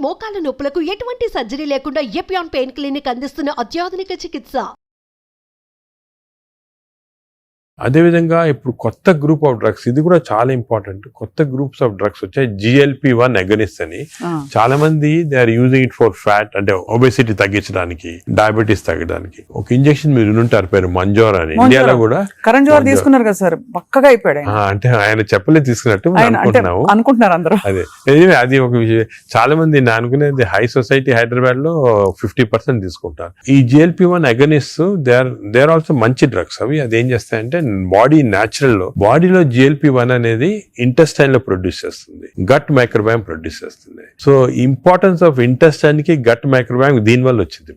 మోకాల నొప్పులకు ఎటువంటి సర్జరీ లేకుండా ఎపియాన్ పెయిన్ క్లినిక్ అందిస్తున్న అత్యాధునిక చికిత్స. అదేవిధంగా ఇప్పుడు కొత్త గ్రూప్ ఆఫ్ డ్రగ్స్, ఇది కూడా చాలా ఇంపార్టెంట్. కొత్త గ్రూప్స్ ఆఫ్ డ్రగ్స్ వచ్చాయి, GLP-1 అగనిస్ట్ అని. చాలా మంది they are using it for fat, అంటే ఒబెసిటీ తగ్గించడానికి, డయాబెటీస్ తగ్గడానికి. ఒక ఇంజెక్షన్ మీరు వినుంటారు, పేరు మంజోర్ అని. ఇండియాలో కూడా కరణ్ జోహర్ తీసుకున్నారు కదా సార్, పక్కగా అయిపోయాడు. అంటే ఆయన చెప్పలే తీసుకున్నట్టు అనుకుంటున్నారు అందరూ. అదే అది ఒక విషయం. చాలా మంది నేను అనుకునేది హై సొసైటీ హైదరాబాద్ లో 50% తీసుకుంటారు. ఈ GLP-1 agonist they are also మంచి డ్రగ్స్. అవి అది ఏం చేస్తాయంటే బాడీ న్యాచురల్ లో, బాడీలో GLP-1 అనేది ఇంటెస్టైన్ లో ప్రొడ్యూస్ చేస్తుంది, గట్ మైక్రోబయామ్ ప్రొడ్యూస్ చేస్తుంది. సో ఇంపార్టెన్స్ ఆఫ్ ఇంటెస్టైన్ కి గట్ మైక్రోబయామ్ దీని వల్ల వచ్చింది.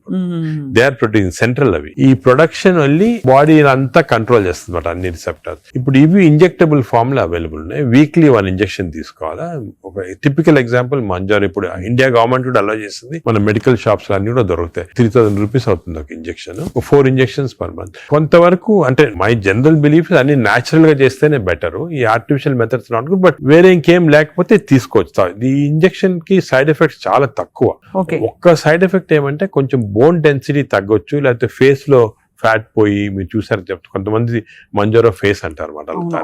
They are producing central. అవి ఈ ప్రొడక్షన్ వల్లి బాడీ అంతా కంట్రోల్ చేస్తుంది అన్నమాట, అన్ని రిసెప్టర్స్. ఇప్పుడు ఇవి ఇంజెక్టబుల్ ఫామ్ లో అవైలబుల్ ఉన్నాయి. వీక్లీ 1 ఇంజెక్షన్ తీసుకోవాలా. ఒక టిపికల్ ఎగ్జాంపుల్ మంజోర్. ఇప్పుడు ఇండియా గవర్నమెంట్ కూడా అలో చేస్తుంది, మన మెడికల్ షాప్స్ అన్ని కూడా దొరుకుతాయి. 3000 రూపీస్ అవుతుంది ఒక ఇంజెక్షన్, 4 ఇంజెక్షన్స్ పర్ మంత్. కొంతవరకు అంటే మై జనరల్ బిలీఫ్ అన్ని న్యాచురల్ గా చేస్తేనే బెటర్. ఈ artificial methods not good, but వేరే ఇంకేం లేకపోతే తీసుకోవచ్చు. ఈ ఇంజెక్షన్ కి సైడ్ ఎఫెక్ట్స్ చాలా తక్కువ. ఒక్క సైడ్ ఎఫెక్ట్ ఏమంటే కొంచెం బోన్ డెన్సిటీ తగ్గొచ్చు, లేకపోతే ఫేస్ లో ఫ్యాట్ పోయి, మీరు చూసారు చెప్తా కొంతమంది మంజోరో ఫేస్ అంటారు అన్నమాట,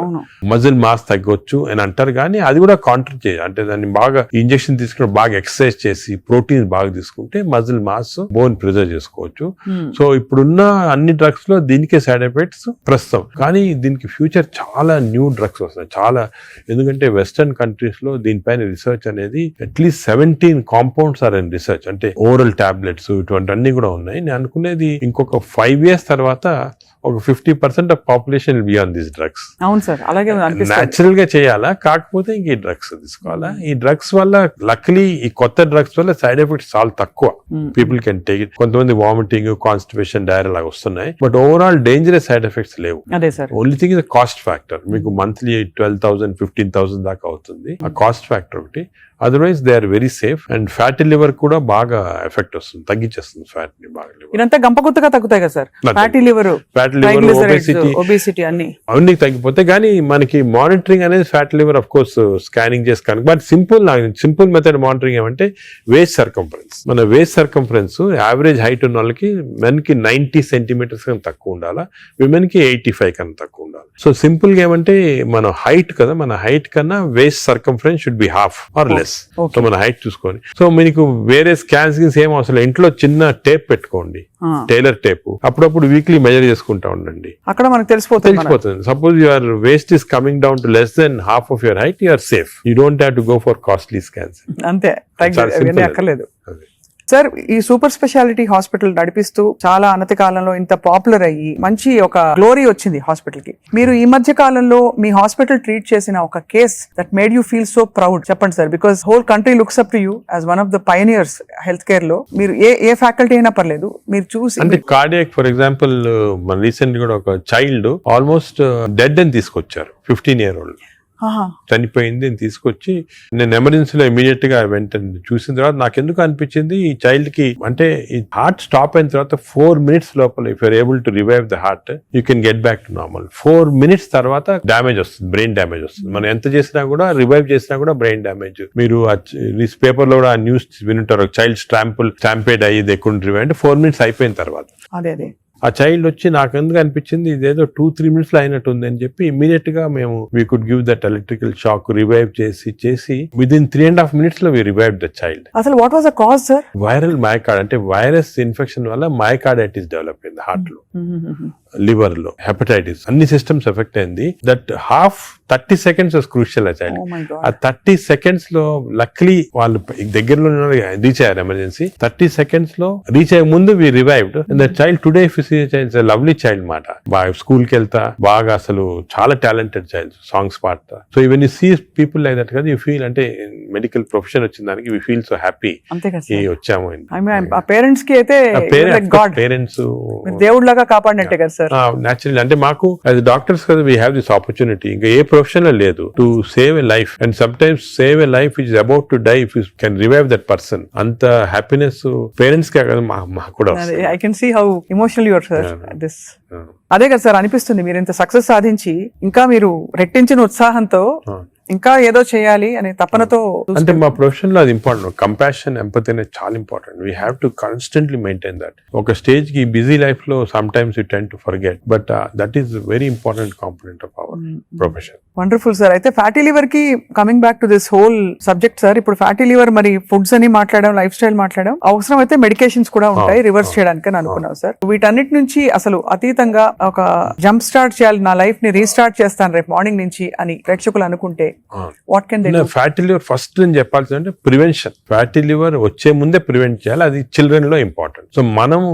మజిల్ మాస్ తగ్గొచ్చు అని అంటారు. కానీ అది కూడా కాంట్రీ చేయాలి, అంటే దాన్ని బాగా ఇంజెక్షన్ తీసుకుని బాగా ఎక్సర్సైజ్ చేసి ప్రోటీన్స్ బాగా తీసుకుంటే మజిల్ మాస్, బోన్ ప్రిజర్వ్ చేసుకోవచ్చు. సో ఇప్పుడున్న అన్ని డ్రగ్స్ లో దీనికే సైడ్ ఎఫెక్ట్స్ ప్రస్తుతం. కానీ దీనికి ఫ్యూచర్ చాలా న్యూ డ్రగ్స్ వస్తున్నాయి చాలా. ఎందుకంటే వెస్టర్న్ కంట్రీస్ లో దీనిపైన రీసెర్చ్ అనేది at least 17 compounds are in research. అంటే ఓరల్ టాబ్లెట్స్ ఇటువంటి అన్ని కూడా ఉన్నాయి. నేను అనుకునేది ఇంకొక 5 years తర్వాత ఒక 50% of population will be on this drugs. అవును సార్, అలాగే న్యాచురల్ గా చేయాలా, కాకపోతే ఇంక ఈ డ్రగ్స్ తీసుకోవాలా. ఈ డ్రగ్స్ వల్ల లక్లీ ఈ కొత్త డ్రగ్స్ వల్ల సైడ్ ఎఫెక్ట్స్ చాలా తక్కువ. People can take it. కొంతమంది వామిటింగ్, కాన్స్టిపేషన్, డైరియా లాగా వస్తున్నాయి, but overall dangerous side effects లేవు. Only thing is cost factor. మీకు మంత్లీ 12,000 15,000 దాకా అవుతుంది, ఆ కాస్ట్ ఫ్యాక్టర్ ఒకటి. Otherwise they are very safe. And fatty liver కూడా బాగా ఎఫెక్ట్ వస్తుంది, తగ్గించేస్తుంది ఫ్యాట్ ని బాగా. ఇదంతా గంపగుత్తగా తగ్గుతాయి కదా సార్, ఫ్యాటీ లివర్, ఒబేసిటీ అన్ని తగ్గిపోతాయి. కానీ మనకి మానిటరింగ్ అనేది fatty liver of course scanning చేసి కనుక, బట్ సింపుల్ మెథడ్ మానిటరింగ్ ఏమంటే వేస్ట్ సర్కంఫరెన్స్. మన వేస్ట్ సర్కంఫరెన్స్ యావరేజ్ హైట్ ఉన్న వాళ్ళకి మెన్ కి 90 centimeters కన్నా తక్కువ ఉండాలా, విమెన్ కి 85 కన్నా తక్కువ ఉండాలి. సో సింపుల్ గా ఏమంటే మన హైట్ కదా, మన హైట్ కన్నా waist circumference should be half or less. So మన హైట్ చూసుకొని, సో మీకు వేరే స్కాన్స్ ఏం అవసరం, ఇంట్లో చిన్న టేప్ పెట్టుకోండి, టైలర్ టేప్. అప్పుడప్పుడు వీక్లీ మెజర్ చేసుకుంటా ఉండండి, అక్కడ మనకు తెలిసిపోతుంది. Suppose your waist is coming down to less than half of your height, you're safe. You don't have to go for costly scans. అంతే, అక్కర్లేదు. సార్, ఈ సూపర్ స్పెషాలిటీ హాస్పిటల్ నడిపిస్తూ చాలా అనతి కాలంలో ఇంత పాపులర్ అయ్యి మంచి ఒక గ్లోరీ వచ్చింది హాస్పిటల్ కి. మీరు ఈ మధ్య కాలంలో మీ హాస్పిటల్ ట్రీట్ చేసిన ఒక case that made you feel so proud చెప్పండి sir, because whole country looks up to you as one of the pioneers health care లో. మీరు ఏ ఫ్యాకల్టీ అయినా పర్లేదు, మీరు చూసి. అంటే కార్డియాక్ ఫర్ ఎగ్జాంపుల్, మన రీసెంట్ కూడా ఒక చైల్డ్ ఆల్మోస్ట్ డెడ్ అని తీసుకొచ్చారు, 15-year-old చనిపోయింది అని తీసుకొచ్చి, నేను ఎమర్జెన్సీలో ఇమీడియట్ గా వెంటనే చూసిన తర్వాత నాకు ఎందుకు అనిపించింది, ఈ చైల్డ్ కి అంటే ఈ హార్ట్ స్టాప్ అయిన తర్వాత 4 minutes లోపల if you're able to revive the heart, you can get back to normal. 4 minutes తర్వాత డ్యామేజ్ వస్తుంది, బ్రెయిన్ డ్యామేజ్ వస్తుంది. మనం ఎంత చేసినా కూడా, రివైవ్ చేసినా కూడా బ్రెయిన్ డ్యామేజ్. మీరు న్యూస్ పేపర్ లో కూడా ఆ న్యూస్ వినుంటారు, చైల్డ్ స్టాంపేడ్ అయ్యి ఎక్కువ రివైవ్ అంటే 4 minutes అయిపోయిన తర్వాత. అదే ఆ చైల్డ్ వచ్చి నాకు ఎందుకు అనిపించింది ఇదేదో 2-3 minutes లో అయినట్టు ఉంది అని చెప్పి ఇమీడియట్ గా మేము we could give that electrical shock, revive చేసి విదిన్ 3.5 minutes లో వి రివైవ్ ద చైల్డ్. అసలు what was the cause sir? Viral myocard, అంటే వైరస్ ఇన్ఫెక్షన్ వల్ల మయోకార్డైటిస్ డెవలప్ అయింది హార్ట్ లో, లివర్ లో, హెపటైటిస్, అన్ని సిస్టమ్స్ ఎఫెక్ట్ అయింది. That 30 seconds was crucial. ఆ చైల్డ్ ఆ 30 seconds లో లక్లీ వాళ్ళు దగ్గరలో రీచ్ అయ్యారు ఎమర్జెన్సీ. 30 seconds లో రీచ్ అయ్యే ముందు we revived. That child today lovely child మాట, బాగా స్కూల్ కి వెళ్తా, బాగా అసలు చాలా టాలెంటెడ్ చైల్డ్, సాంగ్స్ పాడతా. So even you see people like that కదా, యూ ఫీల్ అంటే మెడికల్ ప్రొఫెషన్ వచ్చిన దానికి వీ ఫీల్ సో హ్యాపీ వచ్చాము. పేరెంట్స్ కి అయితే పేరెంట్స్ దేవుడు లాగా కాపాడినట్టే కదా సార్. న్యాచురల్ అంటే మాకు యాజ్ డాక్టర్స్ కదా వీ హ్యావ్ దిస్ ఆపర్చునిటీ. ఇంకా ఏ ప్రొఫెషన్ లో లేదు to save a life, and sometimes save a life is about to die if you can revive that person. అంత హ్యాపీనెస్ పేరెంట్స్ కే కదా మాకు కూడా. I can see how emotional you are sir this. అదే కదా sir అనిపిస్తుంది, మీరు ఇంత సక్సెస్ సాధించి ఇంకా మీరు రెట్టించిన ఉత్సాహంతో ఇంకా ఏదో చేయాలి అనే తపనతో అంటే మా ప్రొఫెషన్ లో అది ఇంపార్టెంట్. కంపాషన్, ఎంపతి అనేది చాలా important. We have to constantly maintain that. ఒక స్టేజ్ కి బిజీ లైఫ్ లో some times you tend to forget, but that is very important component of our profession. Wonderful sir. అయితే fatty liver కి coming back to this whole subject sir, ఇప్పుడు fatty liver మరి foods అని మాట్లాడడం, life style మాట్లాడడం, అవసరం అయితే medications కూడా ఉంటాయి రివర్స్ చేయడానికి అని అనుకున్నాం సార్. వీటన్నిటి నుంచి అసలు అతీతంగా ఒక జంప్ స్టార్ట్ చేయాలి, నా లైఫ్ ని రీస్టార్ట్ చేస్తాను రేపు మార్నింగ్ నుంచి అని ప్రేక్షకులు అనుకుంటే what can they do? Fatty liver first నేను చెప్పాల్సి అంటే ప్రివెన్షన్. ఫ్యాటీ లివర్ వచ్చే ముందే ప్రివెంట్ చేయాలి, అది చిల్డ్రన్ లో ఇంపార్టెంట్. సో మనము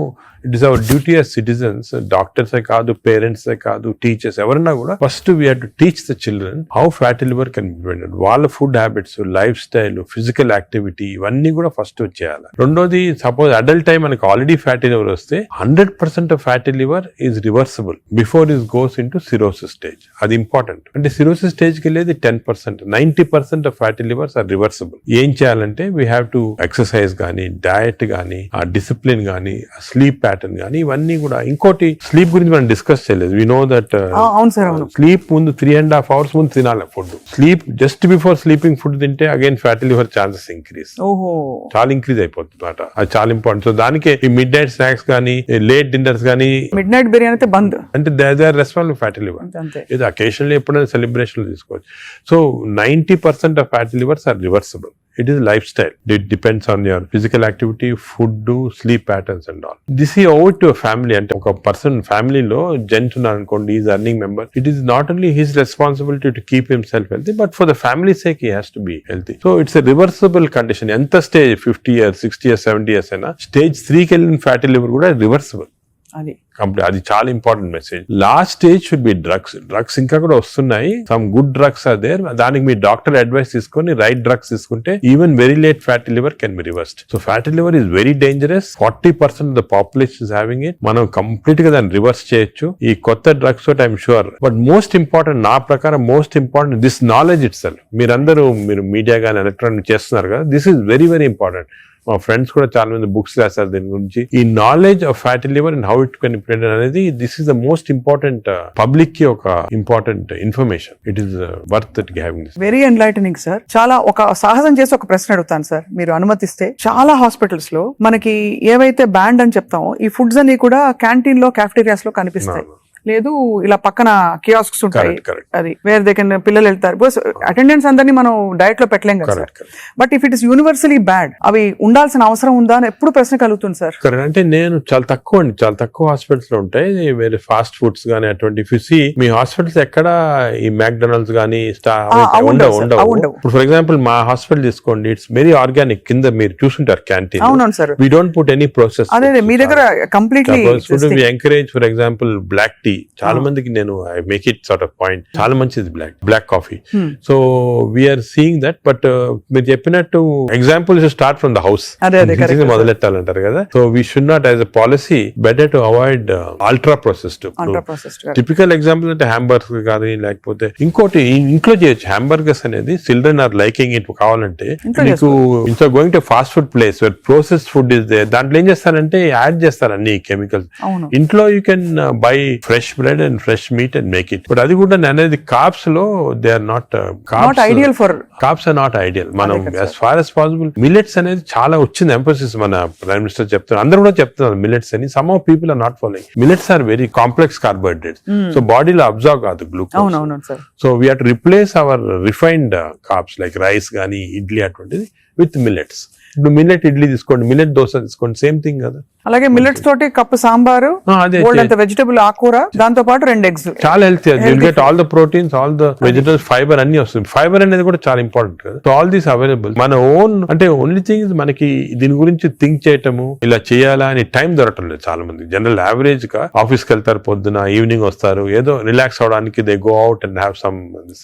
it is our duty as citizens, డాక్టర్సే కాదు, పేరెంట్సే కాదు, టీచర్స్ ఎవరన్నా కూడా first we have to teach the children how fatty liver can be prevented. వాళ్ళ food habits, lifestyle, physical activity ఇవన్నీ కూడా ఫస్ట్ చేయాలి. రెండోది, సపోజ్ అడల్ట్ టైం మనకి ఆల్రెడీ ఫ్యాటీ లివర్ వస్తే 100% of fatty liver is reversible before is goes into cirrhosis stage. అది important. అంటే cirrhosis stage కి వెళ్ళేది 10%, 90% of fatty livers are reversible. ఏం చేయాలంటే వీ హ్యావ్ టు ఎక్సర్సైజ్ కానీ, డయట్ కానీ, ఆ డిసిప్లిన్ కానీ, స్లీప్ ప్యాటర్న్ కానీ, ఇవన్నీ కూడా. ఇంకోటి, స్లీప్ గురించి మనం డిస్కస్ చేయలేదు. వి నో దట్ స్లీప్ ముందు 3.5 hours ముందు తినాలి food. Sleep just before sleeping food తింటే again fatty liver chances increase, చాలా ఇంక్రీజ్ అయిపోతుంది అన్నమాట. అది చాలా ఇంపార్టెంట్. సో దానికి ఈ మిడ్ నైట్ స్నాక్స్ కానీ, లేట్ డిన్నర్స్ కానీ, మిడ్ నైట్ బిర్యానీ అయితే బంద్, అంటే they are responsible fatty liver. ఇది అకేషనల్లీ ఎప్పుడైనా సెలబ్రేషన్ తీసుకోవచ్చు. So 90% of fatty livers are reversible. It is lifestyle. It depends on your physical activity, food, sleep patterns and all. This is over to a family. And a person family lo gent unnarukondi, is earning member. It is not only his responsibility to keep himself healthy, but for the family's sake he has to be healthy. So it's a reversible condition. Enta stage 50 years, 60 years, 70 years aina stage 3 ki ellin fatty liver kuda reversible. అది చాలా important message. Last stage should be drugs ఇంకా కూడా వస్తున్నాయి. Some good drugs are there. దానికి మీ doctor advice తీసుకొని right drugs తీసుకుంటే even very late fatty liver can be reversed. So fatty liver is very dangerous. 40% of the population is having it. మనం complete గా దాన్ని రివర్స్ చేయొచ్చు ఈ కొత్త డ్రగ్స్ తోటి, I'm sure. But most important, నా ప్రకారం most important this knowledge it self. మీరు మీడియా కానీ ఎలక్ట్రానిక్ చేస్తున్నారు కదా, this is very very important. మా ఫ్రెండ్స్ కూడా చాలా మంది బుక్స్ రాశారు దీని గురించి. ఈ knowledge of fatty liver and how it can prevent అనేది, this is the most important public కి ఒక important information. It is worth it having this. Very enlightening sir. చాలా ఒక సాహసం చేసి ఒక ప్రశ్న అడుగుతాను సార్, మీరు అనుమతిస్తే. చాలా హాస్పిటల్స్ లో మనకి ఏవైతే బ్యాండ్ అని చెప్తామో ఈ ఫుడ్స్ అన్ని కూడా క్యాంటీన్ లో, క్యాఫ్టేరియాస్ లో కనిపిస్తాయి. లేదు ఇలా పక్కన కియాస్క్స్ ఉంటాయి, అది వేర్ దే కెన్, పిల్లలు వెళ్తారు. బికాస్ అటెండెన్స్ అందరినీ మనం డయట్ లో పెట్టలేం కదా sir. But if it is universally bad, అవి ఉండాల్సిన అవసరం ఉందా అని ఎప్పుడు ప్రశ్న కలుగుతుంది సార్. అంటే నేను చాలా తక్కువ హాస్పిటల్స్ లో ఉంటాయి వేరే ఫాస్ట్ ఫుడ్స్ గానీ అటువంటి. మీ హాస్పిటల్స్ ఎక్కడ ఈ మ్యాక్డొనాల్డ్స్ గానీ ఉండవు. ఇప్పుడు ఫర్ ఎగ్జాంపుల్ మా హాస్పిటల్ తీసుకోండి, ఇట్స్ వెరీ ఆర్గానిక్. కింద మీరు చూసుంటారు క్యాంటీన్. అవును sir. We don't put any process. అదే మీ దగ్గర completely we encourage. For example black tea, చాలా మందికి నేను I make it sort of point, చాలా మంచిది black coffee. So we're seeing that. But మీరు చెప్పినట్టు example start from the house మొదలెట్టాలంటారు కదా. So we should not, as a policy, better to avoid ultra processed. Typical example అంటే hamburger కానీ, లేకపోతే ఇంకోటి ఇంట్లో చేయొచ్చు. హ్యాంబర్గర్స్ అనేది చిల్డ్రన్ ఆర్ లైకింగ్ ఇట్. కావాలంటే మీకు ఇంట్లో going to fast food place where processed food is there, దాంట్లో ఏం చేస్తారంటే యాడ్ చేస్తారు అన్ని కెమికల్స్. ఇంట్లో you can buy fresh bread and fresh meat and make it. But అది కూడా అనేది carbs లో they are not ideal for carbs are not ideal. మనం as far as possible millets అనేది చాలా వచ్చింది emphasis. మన ప్రైమ్ మినిస్టర్ చెప్తారు, అందరూ కూడా చెప్తున్నారు millets అని. some of people are not following. Millets are very complex carbohydrates. So బాడీలో అబ్జర్వ్ కాదు glucose. So we have to replace our refined carbs like rice గానీ, ఇడ్లీ అటువంటిది with millets. ఇప్పుడు మిల్లెట్ ఇడ్లీ తీసుకోండి, మిల్లెట్ దోశ తీసుకోండి, సేమ్ థింగ్ కదా. అలాగే మిల్లెట్స్ తోటి కప్పు సాంబారు, వెజిటబుల్ ఆకుకూర, దాంతో పాటు 2 eggs. చాలా healthy. You'll get all the proteins, all the vegetables, fibre అన్ని వస్తుంది. ఫైబర్ అనేది కూడా చాలా ఇంపార్టెంట్ కదా. So all these available. మన ఓన్ అంటే ఓన్లీ థింగ్ మనకి దీని గురించి థింక్ చేయటము, ఇలా చేయాలా అని టైం దొరకటం లేదు చాలా మంది. జనరల్ యావరేజ్ గా ఆఫీస్కి వెళ్తారు, పొద్దున ఈవినింగ్ వస్తారు, ఏదో రిలాక్స్ అవడానికి they go out and have some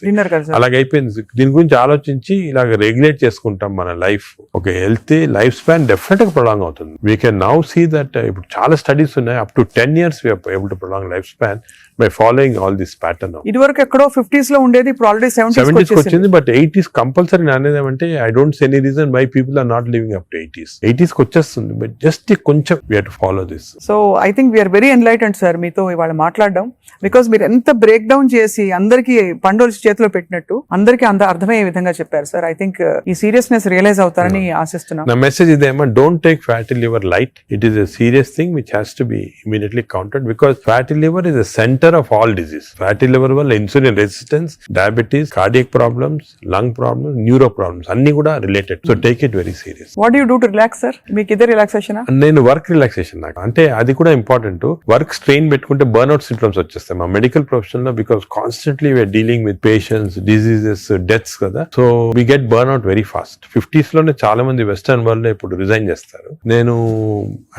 dinner. అలాగే అయిపోయింది. దీని గురించి ఆలోచించి ఇలాగ రెగ్యులేట్ చేసుకుంటాం మన లైఫ్. ఒక హెల్తీ లైఫ్ స్పాన్ డెఫినెట్ గా ప్రొలాంగ్ అవుతుంది. We can now see that ఇప్పుడు చాలా స్టడీస్ ఉన్నాయి, up to 10 years we are able to prolong life span by following all this pattern of ఇదివరకు ఎక్కడో 50s లో ఉండేది, ఇప్పుడు ఆల్రెడీ 70s 70s వచ్చింది. బట్ 80s కంపల్సరీ అనేది అంటే I don't see any reason why people are not living up to 80s కి వచ్చేస్తుంది. బట్ జస్ట్ కొంచెం we have to follow this. So I think we're very enlightened sir మీతో ఇవాళ మాట్లాడడం, because మీరు ఎంత బ్రేక్ డౌన్ చేసి అందరికి పండోల్స్ చేతిలో పెట్టినట్టు అందరికి అర్థమయ్యే విధంగా చెప్పారు సార్. ఐ థింక్ ఈ సీరియస్నెస్ రియలైజ్ అవుతారని ఆశిస్తున్నాం. నా మెసేజ్ ఇదేమో, don't take fatty liver light. It is a serious thing which has to be immediately counted, because fatty liver is a centre of all disease. ఫ్యాటీ లివర్ వల్ల insulin resistance, diabetes, cardiac problems, lung problems, neuro problems అన్ని కూడా related. So take it very serious. What you do to relax sir? మీకు ఇదే relaxation? నేను work relaxation, నాకు అంటే అది కూడా ఇంపార్టెంట్. వర్క్ స్ట్రెయిన్ పెట్టుకుంటే బర్న్అవుట్ సింప్టమ్స్ వచ్చేస్తాయి మా మెడికల్ ప్రొఫెషన్ లో, because constantly we're dealing with patients, diseases, deaths కదా. So we get burnout very fast. 50s లోనే చాలా మంది వెస్టర్న్ వరల్డ్ లో ఇప్పుడు రిజైన్ చేస్తారు. నేను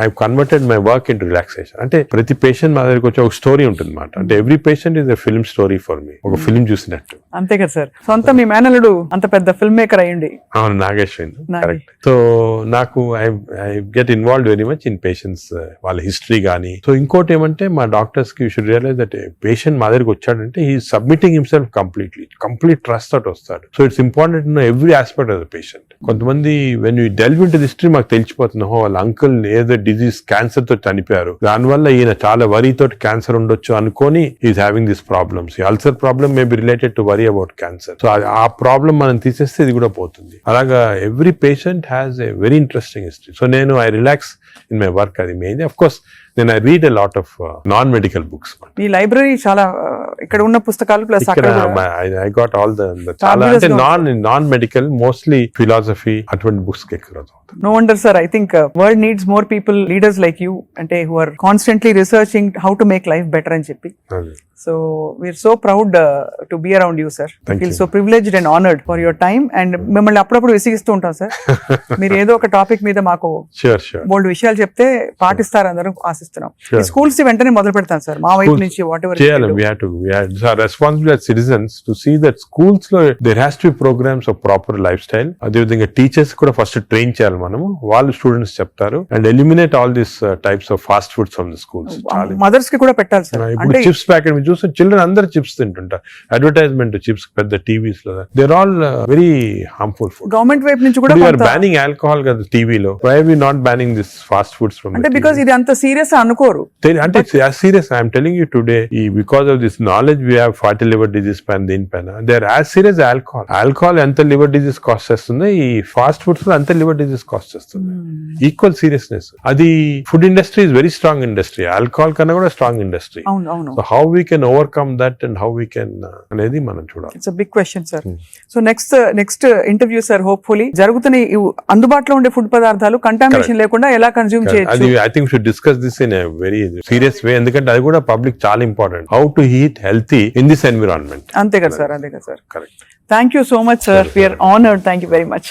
I converted my work in relaxation. అంటే ప్రతి పేషెంట్ మా దగ్గరికి వచ్చి ఒక స్టోరీ ఉంటుంది అన్నమాట. అంటే every patient is a film story for me, ఒక ఫిల్మ్ చూసినట్టు. అంతే కదా సార్. సొంత మీ మేనల్లుడు అంత పెద్ద ఫిల్మ్ మేకర్ అయ్యండి. అవును, నాగేశ్వరి. కరెక్ట్. సో నాకు I get involved very much in patients, వాళ్ళ హిస్టరీ కానీ. సో ఇంకోటి ఏమంటే మా డాక్టర్స్ కి you should realise that patient మా దగ్గరికి వచ్చాడంటే he submitting himself complete trust తోటి వస్తాడు. So it's important to know every aspect of the patient. కొంతమంది when you delve into the history మాకు తెలిసిపోతుంది, వాళ్ళ అంకుల్ ఏదో డిజీజ్ క్యాన్సర్ తో చనిపోయారు, దానివల్ల ఈయన చాలా వరీ తోటి క్యాన్సర్ ఉండొచ్చు అనుకొని is having this problems. Ulcer problem may be related to worry about cancer. So ఆ ప్రాబ్లమ్ మనం తీసేస్తే ఇది కూడా పోతుంది. అలాగా every patient has a very interesting history. So నేను I relax in my work. అది మెయిన్. అఫ్ కోర్స్ నేను I read a lot of non medical books. ఈ లైబ్రరీ చాలా, ఇక్కడ ఉన్న పుస్తకాలు plus I got all the చాలా, అంటే నాన్ మెడికల్, మోస్ట్లీ ఫిలాసఫీ అటువంటి బుక్స్ ఎక్కువ. No wonder sir, I think world needs more people, leaders like you, ante who are constantly researching how to make life better అని చెప్పి. So we're so proud to be around you sir. I feel so privileged and honored for your time, and మిమ్మల్ని అప్పుడప్పుడు విసిగిస్తూ ఉంటాం sir. మీరు ఏదో ఒక topic మీద మాకు బోల్డ్ విషయాలు చెప్తే పాటిస్తారు అందరం ఆశిస్తున్నాం. ఈ స్కూల్స్ వెంటనే మొదలు పెడతాం సార్ మా వైపు నుంచి. What ever we have responsible as citizens to see that schools lo there has to be programs of proper lifestyle. అదే విధంగా టీచర్స్ కూడా ఫస్ట్ ట్రైన్ చేయాలి మనము, వాళ్ళు స్టూడెంట్స్ చెప్తారు. And eliminate all this types of fast foods from the schools. Mothers కి కూడా పెట్టాలి సార్. ఇప్పుడు చిప్స్ ప్యాకెట్ మీరు చూస్తే చిల్డ్రన్ అందరూ చిప్స్ తింటుంటారు. అడ్వర్టైజ్మెంట్ చిప్స్ పెద్ద టీవీస్ లో, they're all very harmful food. Government వైపు నుంచి కూడా బ్యానింగ్ ఆల్కహాల్ కదా టీవీలో. Why are we not banning this fast foods from? అంటే బికాజ్ ఇది అంత సీరియస్ అనుకోరు. అంటే serious I'm telling you today, because of this knowledge we have fatty liver disease పైన దీనిపైన they are as serious alcohol. Alcohol ఎంత liver disease cost చేస్తుంది, ఈ ఫాస్ట్ ఫుడ్స్ లో అంత లివర్ డిజీస్ కాస్ట్ చేస్తుంది. Equal seriousness. అది food industry is very strong industry, alcohol కన్నా కూడా strong industry. So how we can overcome that and how we can అనేది మనం చూడాలి. It's big question sir. So next interview sir, hopefully జరుగుతున్న అందుబాటులో ఉండే ఫుడ్ పదార్థాలు కంటామినేషన్ లేకుండా ఎలా కన్జ్యూమ్ చేయొచ్చు. I think should discuss this in a very serious way, ఎందుకంటే అది కూడా పబ్లిక్ చాలా important. How to eat healthy in this environment. అంతే కదా సార్, అంతే కదా sir. Correct. Thank you so much sir. We're honoured. Thank you very much.